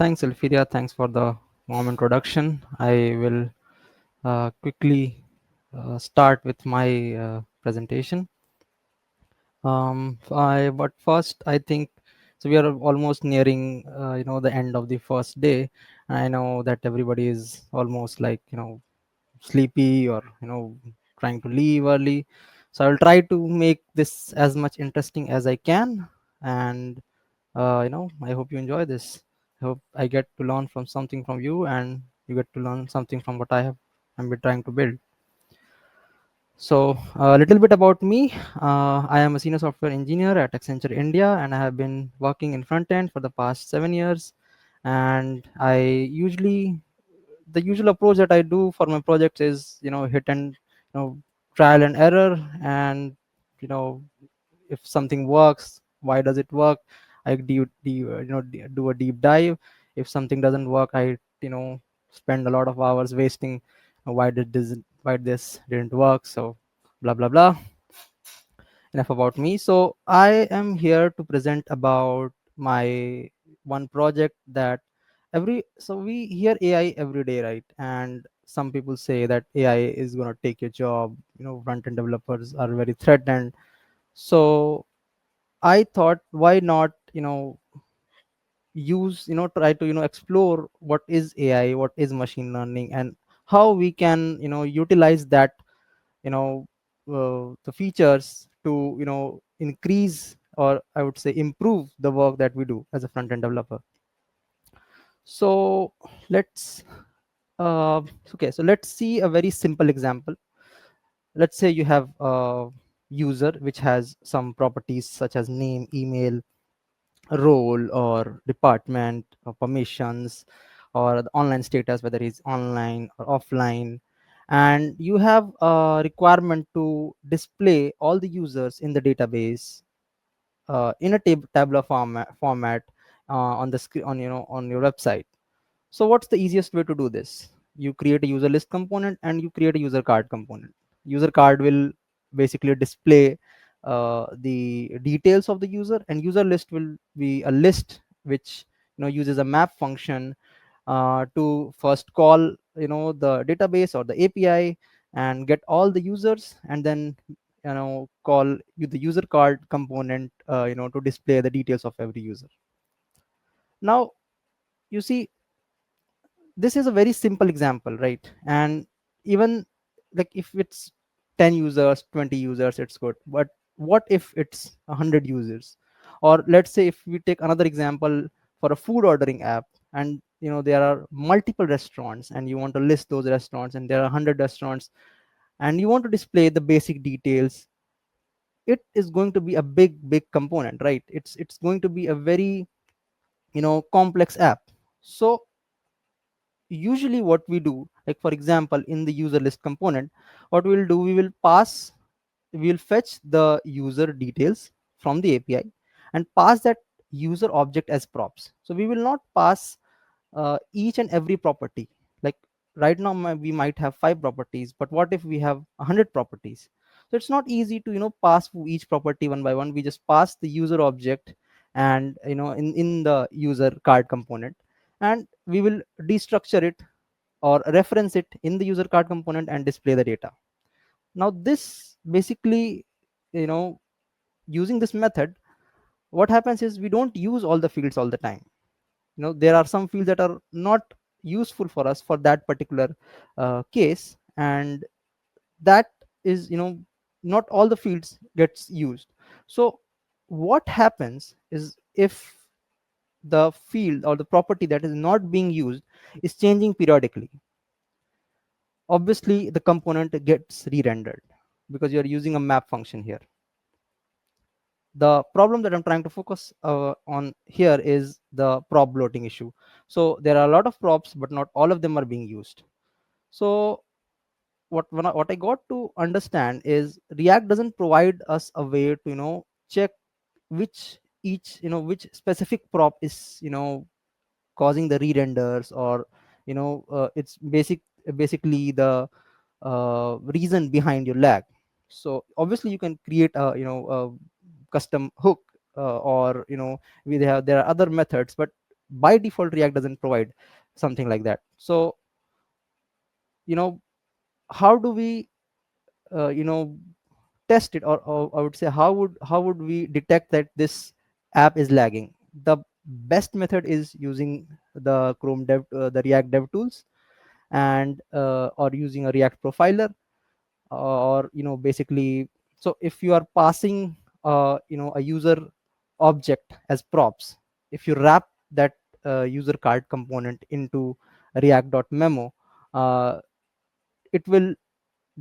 Thanks, Elfiria. Thanks for the warm introduction. I will quickly start with my presentation. But first, I think so. We are almost nearing, the end of the first day. I know that everybody is almost like, sleepy or trying to leave early. So I will try to make this as much interesting as I can, and I hope you enjoy this. I hope I get to learn from something from you, and you get to learn something from what I'm been trying to build. So a little bit about me. I am a senior software engineer at Accenture India, and I have been working in Frontend for the past 7 years. And I usually the usual approach that I do for my projects is hit and trial and error, and you know if something works, why does it work? I do a deep dive. If something doesn't work, I spend a lot of hours wasting. Why this didn't work? So blah blah blah. Enough about me. So I am here to present about my one project that we hear AI every day, right? And some people say that AI is going to take your job. Front end developers are very threatened. So I thought, why not try to explore what is AI, what is machine learning, and how we can utilize that, the features to increase, or I would say improve, the work that we do as a front end developer. So let's so let's see a very simple example. Let's say you have a user which has some properties such as name, email, role, or department, or permissions, or the online status, whether it's online or offline. And you have a requirement to display all the users in the database in a tabular format on the screen, on your website. So what's the easiest way to do this? You create a user list component and you create a user card component. User card will basically display the details of the user, and user list will be a list which uses a map function to first call the database or the API and get all the users, and then call the user card component to display the details of every user. Now you see, this is a very simple example, right? And even like if it's 10 users, 20 users, it's good. But what if it's 100 users? Or let's say if we take another example for a food ordering app, and there are multiple restaurants, and you want to list those restaurants, and there are 100 restaurants, and you want to display the basic details. It is going to be a big component, right? It's going to be a very complex app. So usually what we do, like for example in the user list component, what we'll do, we'll fetch the user details from the API and pass that user object as props. So we will not pass each and every property. Like right now we might have 5 properties, but what if we have 100 properties? So it's not easy to pass each property one by one. We just pass the user object, and in the user card component, and we will destructure it or reference it in the user card component and display the data. Now this basically, you know using this method, what happens is we don't use all the fields all the time. There are some fields that are not useful for us for that particular case, and that is, not all the fields gets used. So what happens is, if the field or the property that is not being used is changing periodically, obviously the component gets re-rendered, because you're using a map function here. The problem that I'm trying to focus on here is the prop bloating issue. So there are a lot of props, but not all of them are being used. So what I got to understand is, React doesn't provide us a way to check which specific prop is causing the re-renders, or it's basically the reason behind your lag. So obviously you can create a custom hook, or there are other methods, but by default React doesn't provide something like that. So how do we test it, or I would say how would we detect that this app is lagging? The best method is using the React dev tools, and or using a React profiler, or basically, so if you are passing a user object as props, if you wrap that user card component into react.memo, uh, it will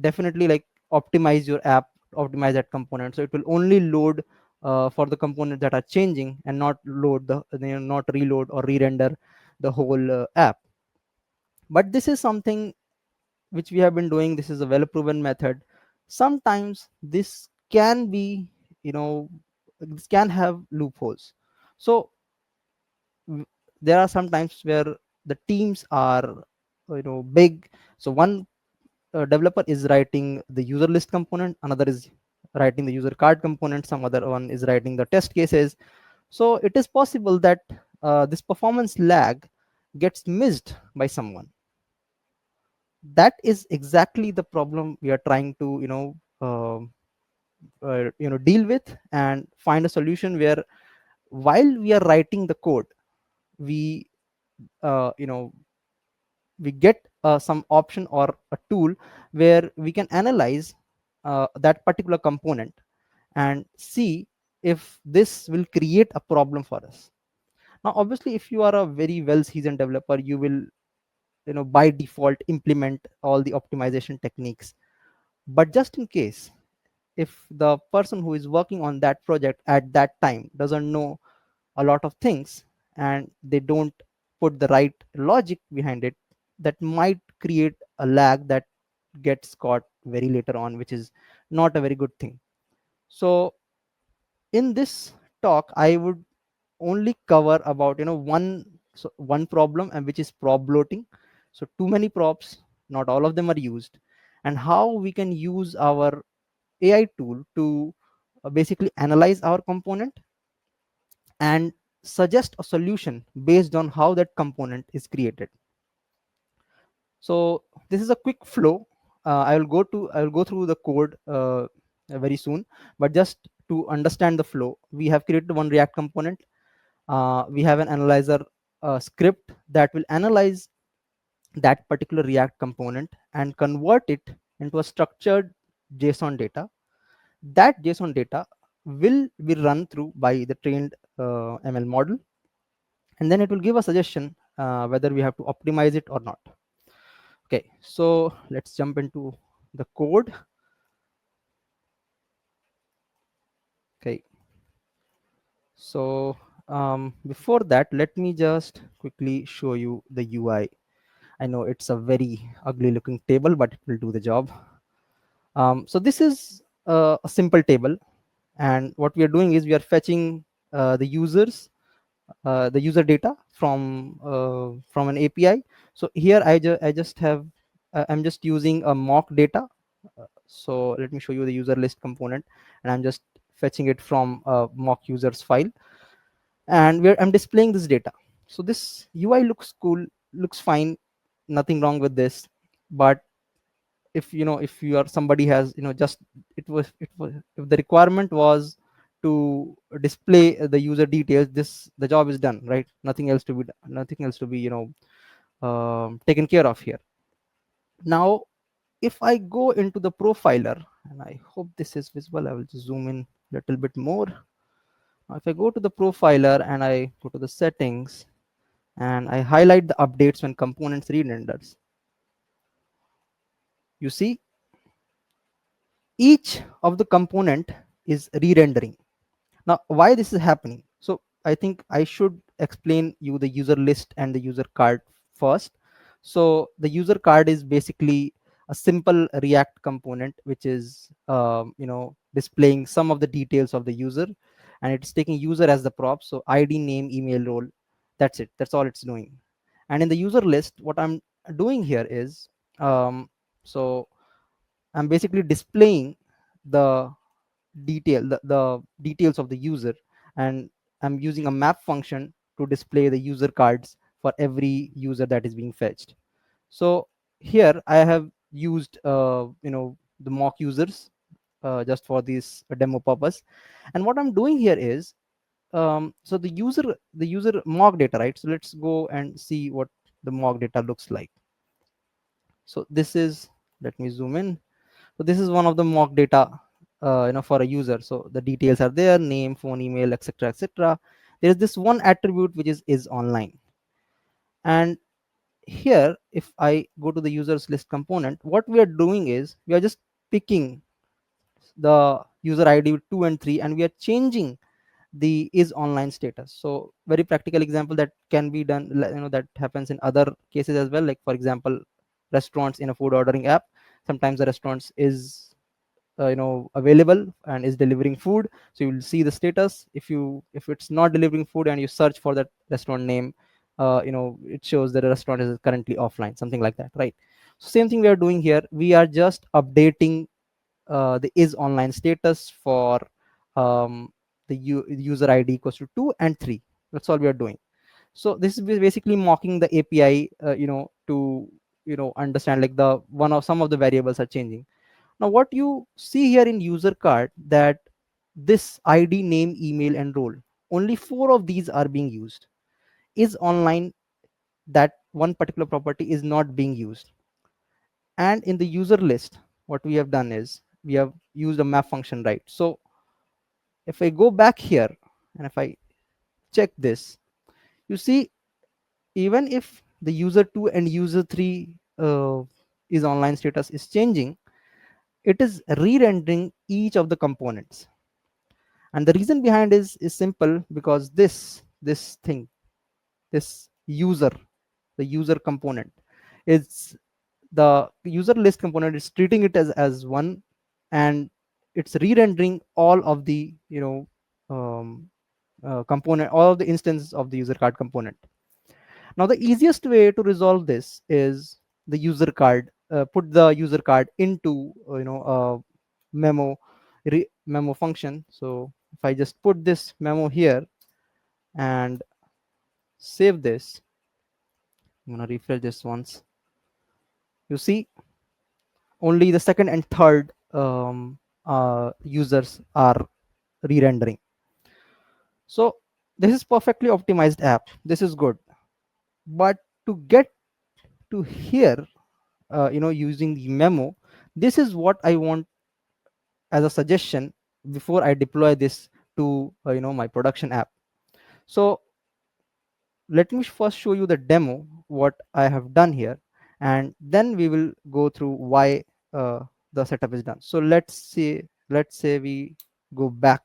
definitely like optimize your app, optimize that component, so it will only load for the components that are changing, and not load not reload or re-render the whole app. But this is something which we have been doing. This is a well proven method. Sometimes this can be, you know this can have loopholes. So w- there are some times where the teams are big. So one developer is writing the user list component, another is writing the user card component, some other one is writing the test cases. So it is possible that this performance lag gets missed by someone. That is exactly the problem we are trying to deal with, and find a solution where while we are writing the code, we uh, you know we get some option or a tool where we can analyze that particular component and see if this will create a problem for us. Now obviously, if you are a very well seasoned developer, you will by default implement all the optimization techniques. But just in case, if the person who is working on that project at that time doesn't know a lot of things, and they don't put the right logic behind it, that might create a lag that gets caught very later on, which is not a very good thing. So in this talk, I would only cover about one problem, and which is prop bloating. So too many props, not all of them are used, and how we can use our AI tool to basically analyze our component and suggest a solution based on how that component is created. So this is a quick flow. I will go through the code very soon, but just to understand the flow, we have created one React component. We have an analyzer script that will analyze that particular React component and convert it into a structured JSON data. That JSON data will be run through by the trained ML model, and then it will give a suggestion whether we have to optimize it or not. Okay, so let's jump into the code. Okay, so before that, let me just quickly show you the UI. I know it's a very ugly looking table, but it will do the job. So this is a simple table, and what we are doing is we are fetching the user data from an API. So here I just have I'm just using a mock data. So let me show you the user list component, and I'm just fetching it from a mock users file, and I'm displaying this data. So this UI looks cool, looks fine, nothing wrong with this. But if you are somebody has just it was if the requirement was to display the user details, the job is done, right? Nothing else to be taken care of here. Now if I go into the profiler, and I hope this is visible, I will just zoom in a little bit more. Now if I go to the profiler and I go to the settings and I highlight the updates when components re-renders, you see each of the component is re-rendering. Now why this is happening? So I think I should explain you the user list and the user card first. So the user card is basically a simple React component which is displaying some of the details of the user, and it's taking user as the prop. So ID, name, email, role, that's it, that's all it's doing. And in the user list, what I'm doing here is so I'm basically displaying the the details of the user, and I'm using a map function to display the user cards for every user that is being fetched. So here I have used the mock users just for this demo purpose. And what I'm doing here is, so the user mock data, right? So let's go and see what the mock data looks like. So this is, let me zoom in. So this is one of the mock data for a user. So the details are there: name, phone, email, etc., etc. There is this one attribute which is online. And here, if I go to the users list component, what we are doing is we are just picking the user ID 2 and 3, and we are changing the is online status. So very practical example that can be done, that happens in other cases as well. Like for example, restaurants in a food ordering app, sometimes the restaurants is available and is delivering food, so you will see the status. If it's not delivering food and you search for that restaurant name, it shows that the restaurant is currently offline, something like that, right? So same thing we are doing here. We are just updating the is online status for the user ID equals to 2 and 3. That's all we are doing. So this is basically mocking the API, to understand like the one of some of the variables are changing. Now what you see here in user card, that this ID, name, email, and role, only 4 of these are being used. Is online, that one particular property is not being used. And in the user list, what we have done is we have used a map function, right? So if I go back here and if I check this, you see, even if the user 2 and user 3 is online status is changing, it is re-rendering each of the components. And the reason behind is simple, because this thing, this user, the user component, is the user list component is treating it as one, and it's re-rendering all of the component, all of the instances of the user card component. Now the easiest way to resolve this is the user card, put the user card into memo memo function. So if I just put this memo here and save this, I'm gonna refresh this once. You see, only the second and third users are re-rendering. So this is perfectly optimized app. This is good. But to get to here, using the memo, this is what I want as a suggestion before I deploy this to my production app. So let me first show you the demo what I have done here, and then we will go through why the setup is done. So let's say we go back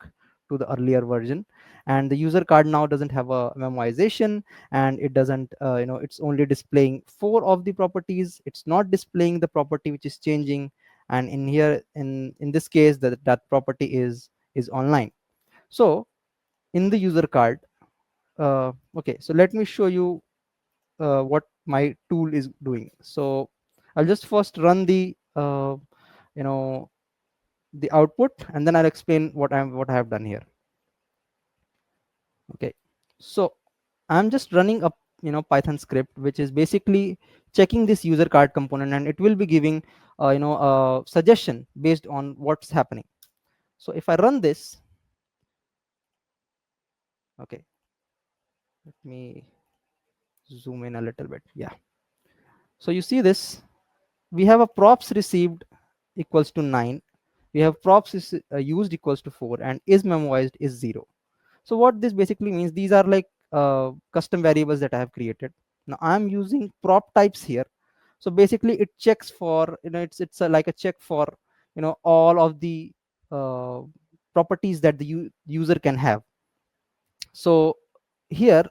to the earlier version, and the user card now doesn't have a memoization, and it doesn't it's only displaying 4 of the properties. It's not displaying the property which is changing, and in here, in this case, that property is online. So in the user card, okay, so let me show you what my tool is doing. So I'll just first run the you know the output, and then I'll explain what I have done here. Okay, so I'm just running a Python script which is basically checking this user card component, and it will be giving a suggestion based on what's happening. So if I run this, okay, let me zoom in a little bit. Yeah, so you see this, we have a props received equals to 9, we have props used equals to 4, and is memoized is 0. So what this basically means, these are like custom variables that I have created. Now I'm using prop types here. So basically it checks for, it's like a check for all of the uh, properties that the user can have. So here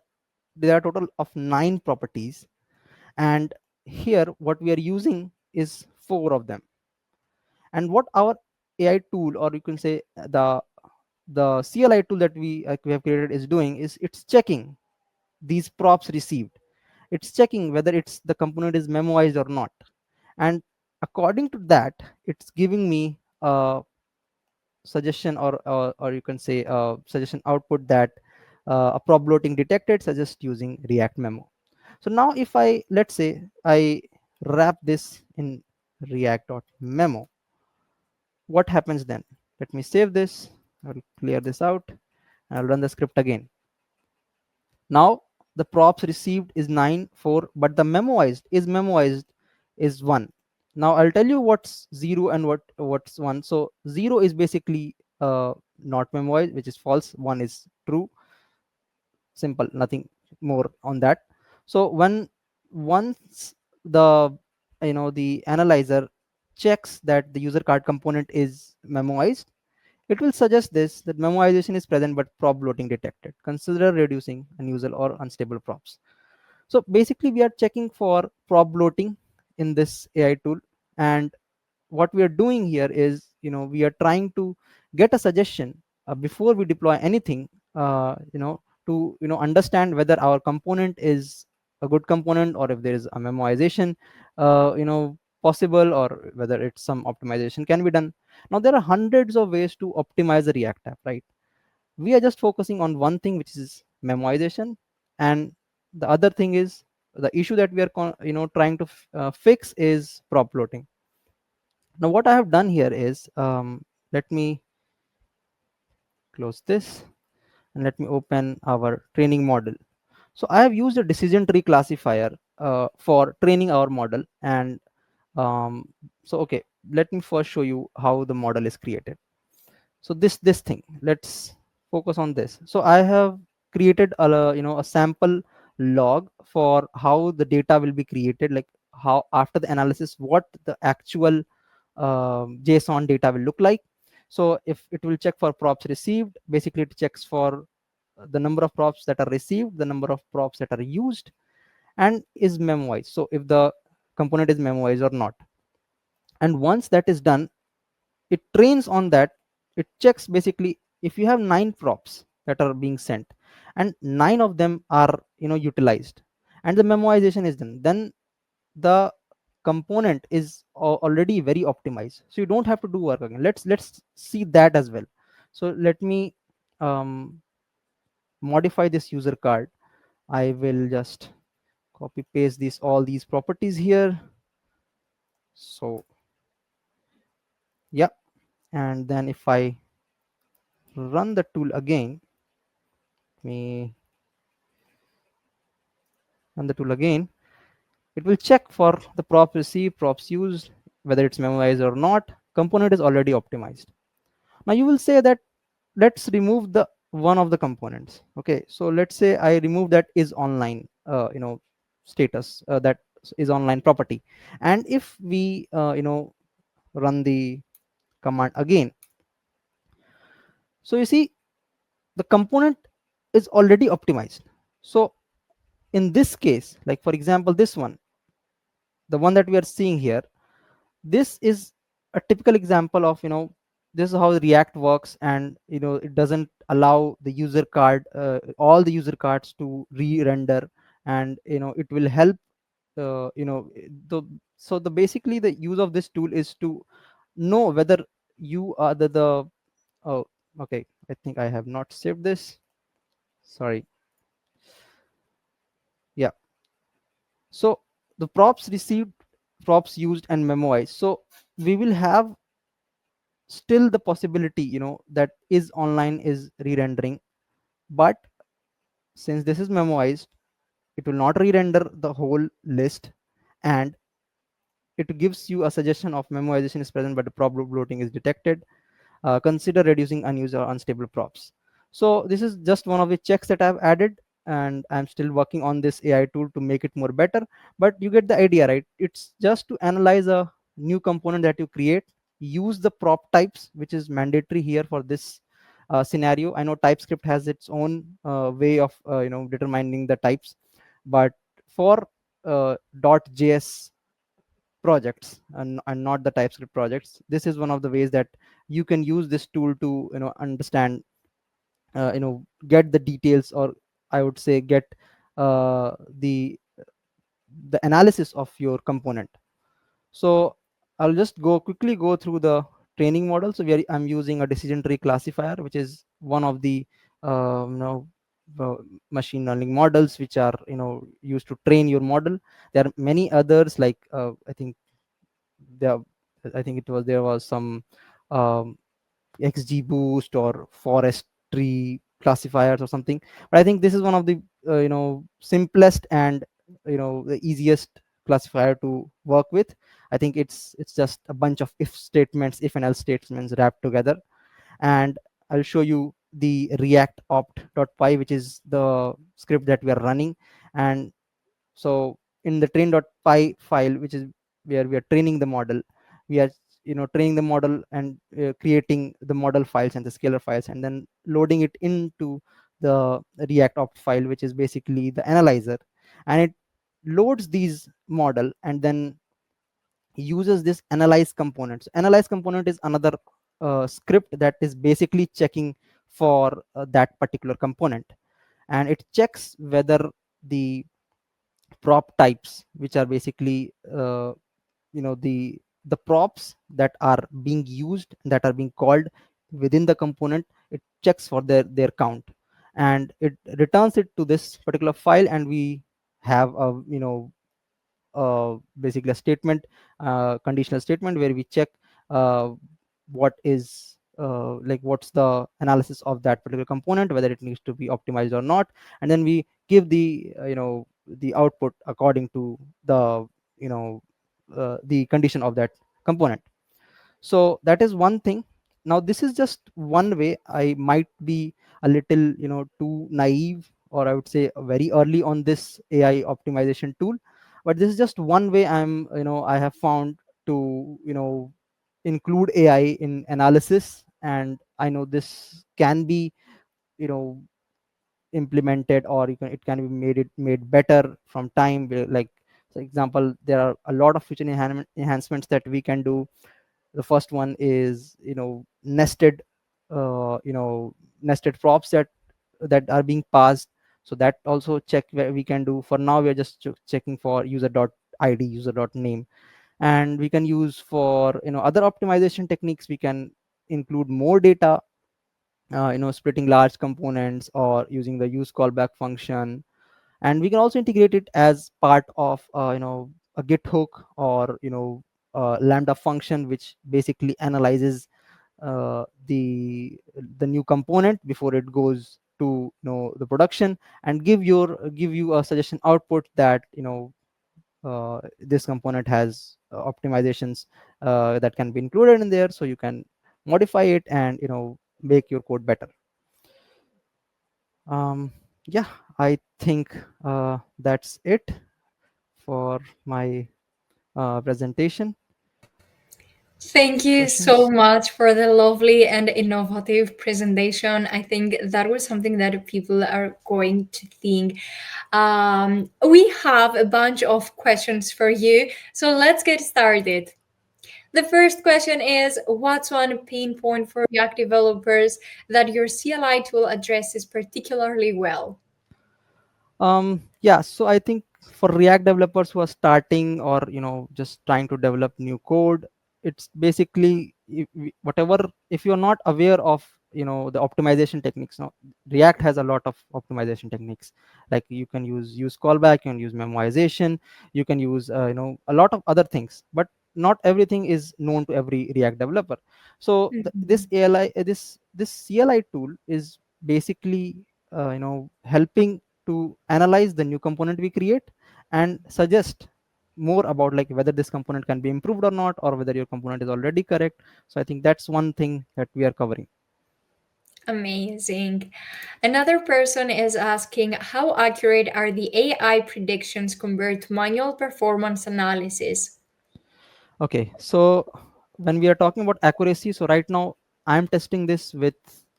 there are a total of 9 properties, and here what we are using is 4 of them. And what our AI tool, or you can say the CLI tool that we have created is doing is, it's checking these props received. It's checking whether it's the component is memoized or not, and according to that, it's giving me a suggestion, or you can say a suggestion output, that a prob bloating detected, suggest using React memo. So now if I, let's say I wrap this in react.memo, what happens then? Let me save this. I'll clear this out and I'll run the script again. Now the props received is 9 4, but the memoized is 1. Now I'll tell you what's 0 and what's 1. So 0 is basically not memoized, which is false. 1 is true. Simple, nothing more on that. So once the the analyzer checks that the user card component is memoized, it will suggest this, that memoization is present but prop bloating detected. Consider reducing unusual or unstable props. So basically we are checking for prop bloating in this AI tool, and what we are doing here is, we are trying to get a suggestion before we deploy anything, to understand whether our component is a good component, or if there is a memoization possible, or whether it's some optimization can be done. Now there are hundreds of ways to optimize the React app, right? We are just focusing on one thing, which is memoization, and the other thing is, the issue that we are trying to fix is prop bloating. Now what I have done here is, let me close this and let me open our training model. So I have used a decision tree classifier for training our model, and so okay, let me first show you how the model is created. So this thing, let's focus on this. So I have created a sample log for how the data will be created, like how after the analysis what the actual JSON data will look like. So if it will check for props received, basically it checks for the number of props that are received, the number of props that are used, and is memoized, so if the component is memoized or not. And once that is done, it trains on that. It checks basically if you have 9 props that are being sent and 9 of them are utilized and the memoization is done, then the component is already very optimized, so you don't have to do work again. Let's see that as well. So let me modify this user card. I will just copy paste all these properties here. So yeah, and then if I run the tool again, me run the tool again, it will check for the prop received, props used, whether it's memoized or not. Component is already optimized. Now you will say that let's remove the one of the components. Okay, so let's say I remove that is online status, that is online property. And if we run the command again, so you see the component is already optimized. So in this case, like for example this one, the one that we are seeing here, this is a typical example of this is how React works, and it doesn't allow the user card, all the user cards to re-render, and it will help the so the basically the use of this tool is to know whether you are the oh, okay, I think I have not saved this, sorry. Yeah, so the props received, props used, and memoized. So we will have still the possibility that is online is re-rendering, but since this is memoized, it will not re-render the whole list, and it gives you a suggestion of memoization is present but the prop bloating is detected. Consider reducing unused or unstable props. So this is just one of the checks that I've added, and I'm still working on this AI tool to make it more better, but you get the idea, right? It's just to analyze a new component that you create, use the prop types, which is mandatory here for this scenario. I know TypeScript has its own way of determining the types, but for .js projects and not the TypeScript projects, this is one of the ways that you can use this tool to understand, get the details, or I would say get the analysis of your component. So I'll just quickly go through the training model. So I'm using a decision tree classifier, which is one of the uh, machine learning models which are used to train your model. There are many others, like I think there I think it was there was some um, XGBoost or forestry classifiers or something. But I think this is one of the simplest and the easiest classifier to work with. I think it's just a bunch of if statements, if and else statements wrapped together. And I'll show you the react opt.py, which is the script that we are running. And so in the train.py file, which is where we are training the model, we are training the model and creating the model files and the scalar files, and then loading it into the react opt file, which is basically the analyzer. And it loads these model and then uses this analyze component. So analyze component is another script that is basically checking for that particular component, and it checks whether the prop types, which are basically the props that are being used, that are being called within the component, it checks for their count, and it returns it to this particular file. And we have a basically a statement, conditional statement, where we check uh, what is like what's the analysis of that particular component, whether it needs to be optimized or not, and then we give the output according to the the condition of that component. So that is one thing. Now this is just one way. I might be a little too naive, or I would say very early on this AI optimization tool, but this is just one way I have found to include AI in analysis. And I know this can be you know implemented, or it can be made better from time. Like, for example, there are a lot of feature enhancements that we can do. The first one is nested props that are being passed. So that also check where we can do. For now we are just checking for user dot id, user dot name. And we can use for other optimization techniques. We can include more data, splitting large components or using the use callback function. And we can also integrate it as part of a git hook, or lambda function, which basically analyzes the new component before it goes to the production, and give you a suggestion output that this component has optimizations that can be included in there, so you can modify it and make your code better. um, yeah, I think that's it for my presentation. Thank you so Questions? much for the lovely and innovative presentation. I think that was something that people are going to think. We have a bunch of questions for you, so let's get started. The first question is, what's one pain point for React developers that your CLI tool addresses particularly well? Yeah, so I think for React developers who are starting, or just trying to develop new code, it's basically whatever. If you're not aware of the optimization techniques, now React has a lot of optimization techniques. Like, you can use callback, you can use memoization, you can use a lot of other things, but not everything is known to every React developer. So this Mhm. ALI, this CLI tool is basically helping to analyze the new component we create, and suggest more about like whether this component can be improved or not, or whether your component is already correct. So I think that's one thing that we are covering. Amazing. Another person is asking, how accurate are the AI predictions compared to manual performance analysis? Okay, so when we are talking about accuracy, so right now I'm testing this with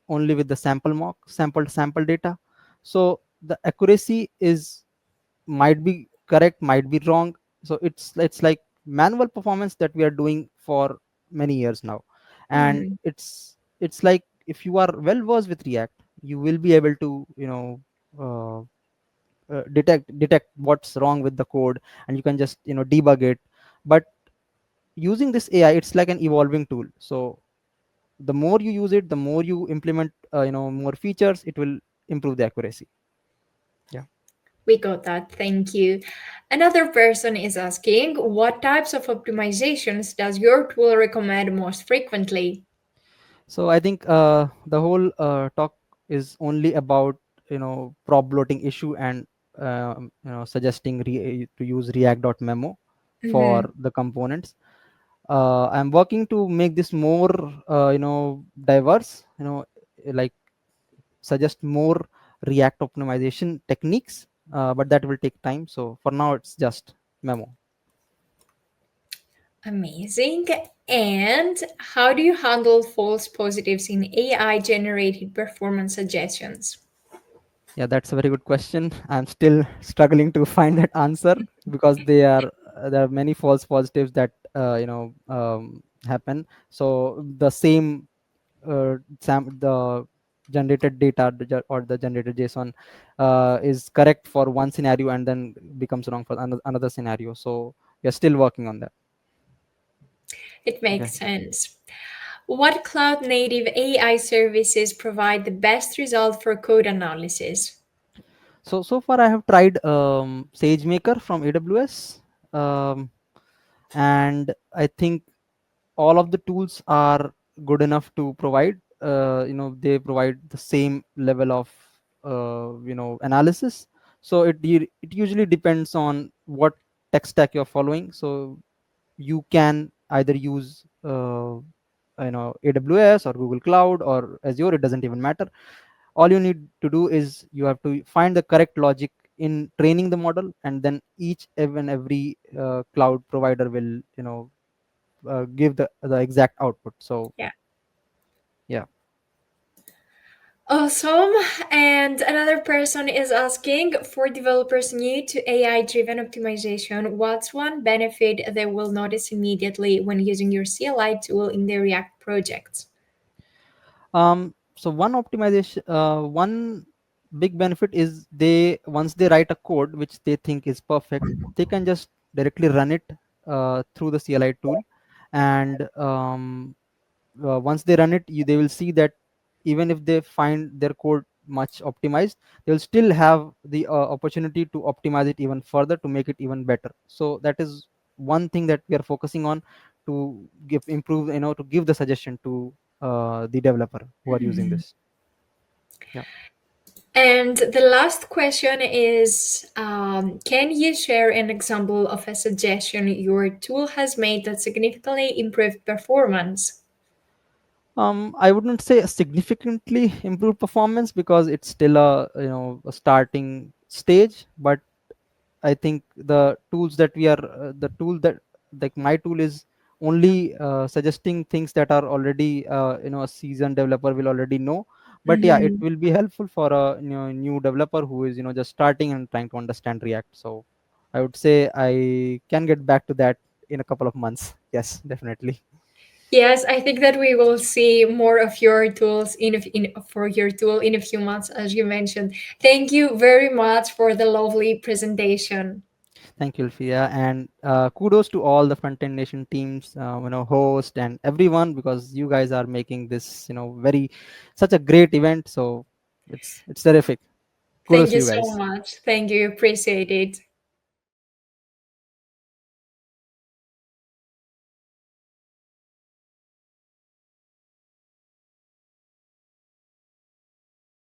only with the sample data. So the accuracy is might be correct, might be wrong. So it's like manual performance that we are doing for many years now. And Mhm. it's like, if you are well versed with React, you will be able to uh, detect what's wrong with the code, and you can just debug it. But using this AI, it's like an evolving tool. So the more you use it, the more you implement more features, it will improve the accuracy. Yeah. We got that. Thank you. Another person is asking, what types of optimizations does your tool recommend most frequently? So I think the whole talk is only about prop bloating issue and suggesting to use react.memo for Mhm. the components. I'm working to make this more diverse, like suggest more react optimization techniques, but that will take time. So for now it's just memo. Amazing. And how do you handle false positives in AI generated performance suggestions? Yeah, that's a very good question. I'm still struggling to find that answer because there are many false positives that happen. So the same the generated data or the generated JSON is correct for one scenario and then becomes wrong for another scenario. So we're still working on that. It Okay. makes sense. What cloud native AI services provide the best result for code analysis? So far I have tried SageMaker from AWS, and I think all of the tools are good enough to provide. They provide the same level of analysis. So it usually depends on what tech stack you're following. So you can either use AWS or Google Cloud or Azure. It doesn't even matter. All you need to do is you have to find the correct logic in training the model, and then each and every cloud provider will give the exact output. So Yeah. yeah. Awesome. And another person is asking, for developers new to AI driven optimization, what's one benefit they will notice immediately when using your CLI tool in their React projects? So one big benefit is, they once they write a code which they think is perfect, they can just directly run it through the CLI tool. And once they run it, they will see that even if they find their code much optimized, they will still have the opportunity to optimize it even further to make it even better. So that is one thing that we are focusing on, to improve, to give the suggestion to the developer who are using this. Yeah. And the last question is, can you share an example of a suggestion your tool has made that significantly improved performance? I wouldn't say a significantly improved performance because it's still a starting stage. But I think the tools that we are the tool that, like, my tool is only suggesting things that are already a seasoned developer will already know. But yeah, it Mhm. will be helpful for a new developer who is just starting and trying to understand React. So I would say I can get back to that in a couple of months. Yes, definitely. Yes, I think that we will see more of your tools for your tool in a few months, as you mentioned. Thank you very much for the lovely presentation. Thank you, Ulfia, and kudos to all the Frontend Nation teams, host and everyone, because you guys are making this, very such a great event. So it's terrific. Kudos Thank to you you so guys. much. Thank you. Appreciate it.